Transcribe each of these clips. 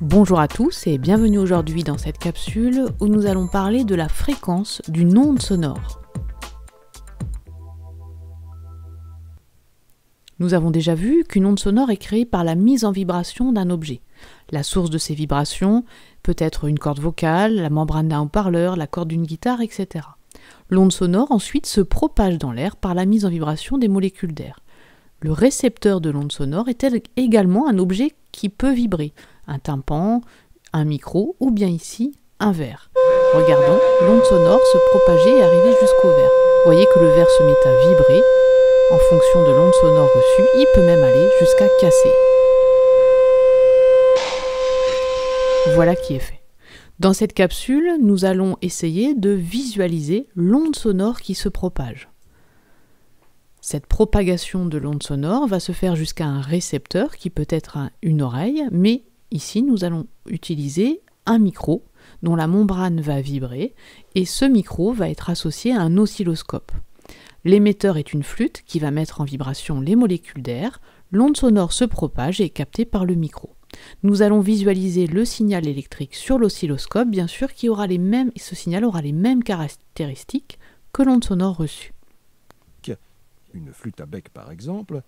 Bonjour à tous et bienvenue aujourd'hui dans cette capsule où nous allons parler de la fréquence d'une onde sonore. Nous avons déjà vu qu'une onde sonore est créée par la mise en vibration d'un objet. La source de ces vibrations peut être une corde vocale, la membrane d'un haut-parleur, la corde d'une guitare, etc. L'onde sonore ensuite se propage dans l'air par la mise en vibration des molécules d'air. Le récepteur de l'onde sonore est également un objet qui peut vibrer, un tympan, un micro ou bien ici un verre. Regardons l'onde sonore se propager et arriver jusqu'au verre. Vous voyez que le verre se met à vibrer. En fonction de l'onde sonore reçue, il peut même aller jusqu'à casser. Voilà qui est fait. Dans cette capsule, nous allons essayer de visualiser l'onde sonore qui se propage. Cette propagation de l'onde sonore va se faire jusqu'à un récepteur qui peut être une oreille, mais ici nous allons utiliser un micro dont la membrane va vibrer et ce micro va être associé à un oscilloscope. L'émetteur est une flûte qui va mettre en vibration les molécules d'air, l'onde sonore se propage et est captée par le micro. Nous allons visualiser le signal électrique sur l'oscilloscope, bien sûr, ce signal aura les mêmes caractéristiques que l'onde sonore reçue. Une flûte à bec par exemple,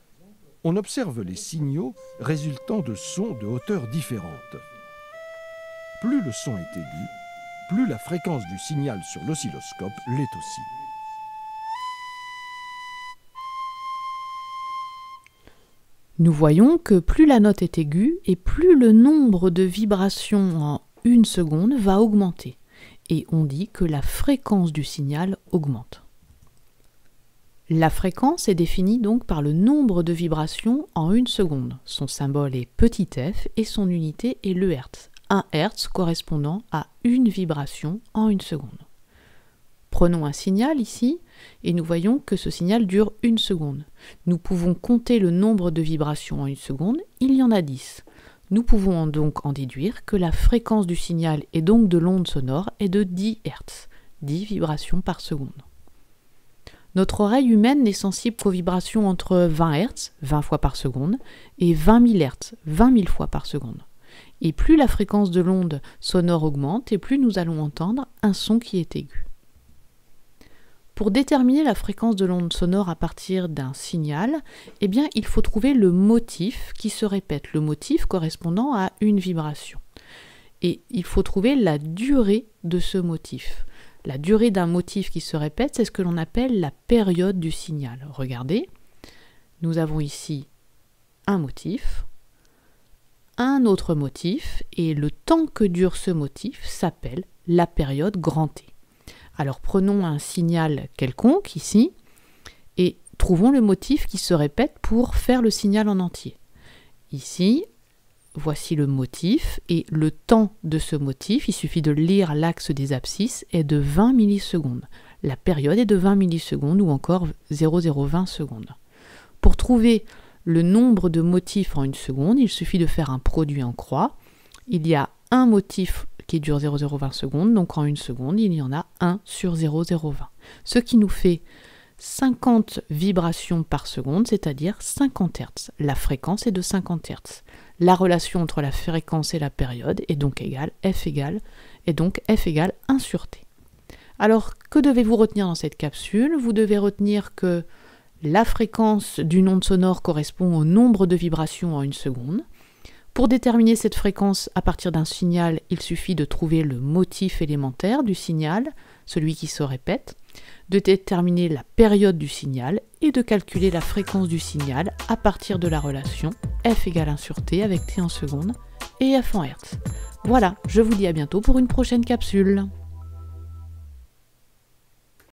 on observe les signaux résultant de sons de hauteurs différentes. Plus le son est aigu, plus la fréquence du signal sur l'oscilloscope l'est aussi. Nous voyons que plus la note est aiguë et plus le nombre de vibrations en 1 seconde va augmenter. Et on dit que la fréquence du signal augmente. La fréquence est définie donc par le nombre de vibrations en 1 seconde. Son symbole est petit f et son unité est le Hertz. 1 Hertz correspondant à une vibration en 1 seconde. Prenons un signal ici et nous voyons que ce signal dure 1 seconde. Nous pouvons compter le nombre de vibrations en 1 seconde, il y en a 10. Nous pouvons donc en déduire que la fréquence du signal et donc de l'onde sonore est de 10 Hertz, 10 vibrations par seconde. Notre oreille humaine n'est sensible qu'aux vibrations entre 20 Hz, 20 fois par seconde, et 20 000 Hz, 20 000 fois par seconde. Et plus la fréquence de l'onde sonore augmente, et plus nous allons entendre un son qui est aigu. Pour déterminer la fréquence de l'onde sonore à partir d'un signal, eh bien, il faut trouver le motif qui se répète, le motif correspondant à une vibration. Et il faut trouver la durée de ce motif. La durée d'un motif qui se répète, c'est ce que l'on appelle la période du signal. Regardez, nous avons ici un motif, un autre motif, et le temps que dure ce motif s'appelle la période grand T. Alors prenons un signal quelconque ici, et trouvons le motif qui se répète pour faire le signal en entier. Ici, voici le motif et le temps de ce motif, il suffit de lire l'axe des abscisses, est de 20 millisecondes. La période est de 20 millisecondes ou encore 0,020 secondes. Pour trouver le nombre de motifs en 1 seconde, il suffit de faire un produit en croix. Il y a un motif qui dure 0,020 secondes, donc en 1 seconde, il y en a 1 sur 0,020. Ce qui nous fait 50 vibrations par seconde, c'est-à-dire 50 Hz. La fréquence est de 50 Hz. La relation entre la fréquence et la période est donc égale F égale 1 sur T. Alors, que devez-vous retenir dans cette capsule? Vous devez retenir que la fréquence d'une onde sonore correspond au nombre de vibrations en 1 seconde. Pour déterminer cette fréquence à partir d'un signal, il suffit de trouver le motif élémentaire du signal, celui qui se répète, de déterminer la période du signal et de calculer la fréquence du signal à partir de la relation F égale 1 sur T avec T en seconde et F en Hertz. Voilà, je vous dis à bientôt pour une prochaine capsule.